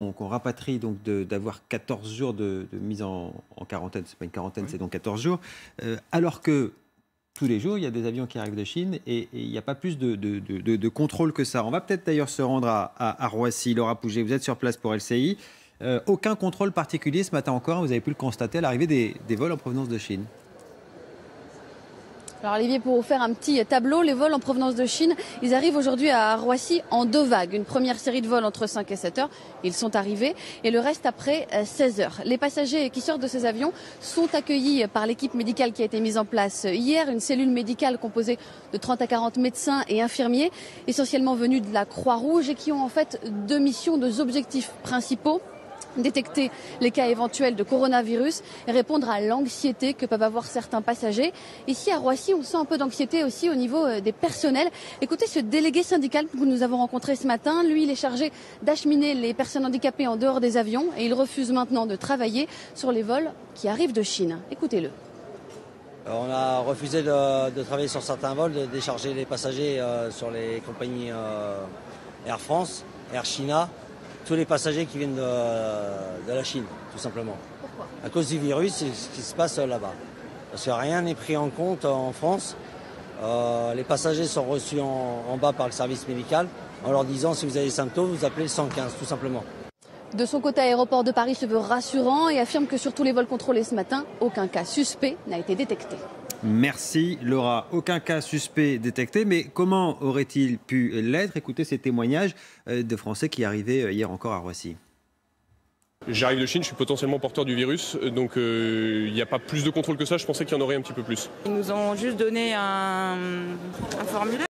qu'on rapatrie donc d'avoir 14 jours de mise en quarantaine, c'est pas une quarantaine, oui. C'est donc 14 jours, alors que tous les jours, il y a des avions qui arrivent de Chine et il n'y a pas plus de contrôle que ça. On va peut-être d'ailleurs se rendre à Roissy. Laura Pouget, vous êtes sur place pour LCI. Aucun contrôle particulier ce matin encore, vous avez pu le constater à l'arrivée des vols en provenance de Chine. Alors Olivier, pour vous faire un petit tableau, les vols en provenance de Chine, ils arrivent aujourd'hui à Roissy en 2 vagues. Une première série de vols entre 5 et 7 heures, ils sont arrivés, et le reste après 16 heures. Les passagers qui sortent de ces avions sont accueillis par l'équipe médicale qui a été mise en place hier, une cellule médicale composée de 30 à 40 médecins et infirmiers, essentiellement venus de la Croix-Rouge et qui ont en fait 2 missions, 2 objectifs principaux. Détecter les cas éventuels de coronavirus et répondre à l'anxiété que peuvent avoir certains passagers. Ici à Roissy, on sent un peu d'anxiété aussi au niveau des personnels. Écoutez ce délégué syndical que nous avons rencontré ce matin. Lui, il est chargé d'acheminer les personnes handicapées en dehors des avions et il refuse maintenant de travailler sur les vols qui arrivent de Chine. Écoutez-le. On a refusé de travailler sur certains vols, de décharger les passagers sur les compagnies Air France, Air China. Tous les passagers qui viennent de la Chine, tout simplement. Pourquoi ? À cause du virus, c'est ce qui se passe là-bas. Parce que rien n'est pris en compte en France. Les passagers sont reçus en bas par le service médical en leur disant si vous avez des symptômes, vous appelez le 115, tout simplement. De son côté, Aéroport de Paris se veut rassurant et affirme que sur tous les vols contrôlés ce matin, aucun cas suspect n'a été détecté. Merci Laura. Aucun cas suspect détecté, mais comment aurait-il pu l'être? Écoutez ces témoignages de Français qui arrivaient hier encore à Roissy. J'arrive de Chine, je suis potentiellement porteur du virus, donc il n'y a pas plus de contrôle que ça, je pensais qu'il y en aurait un petit peu plus. Ils nous ont juste donné un formulaire.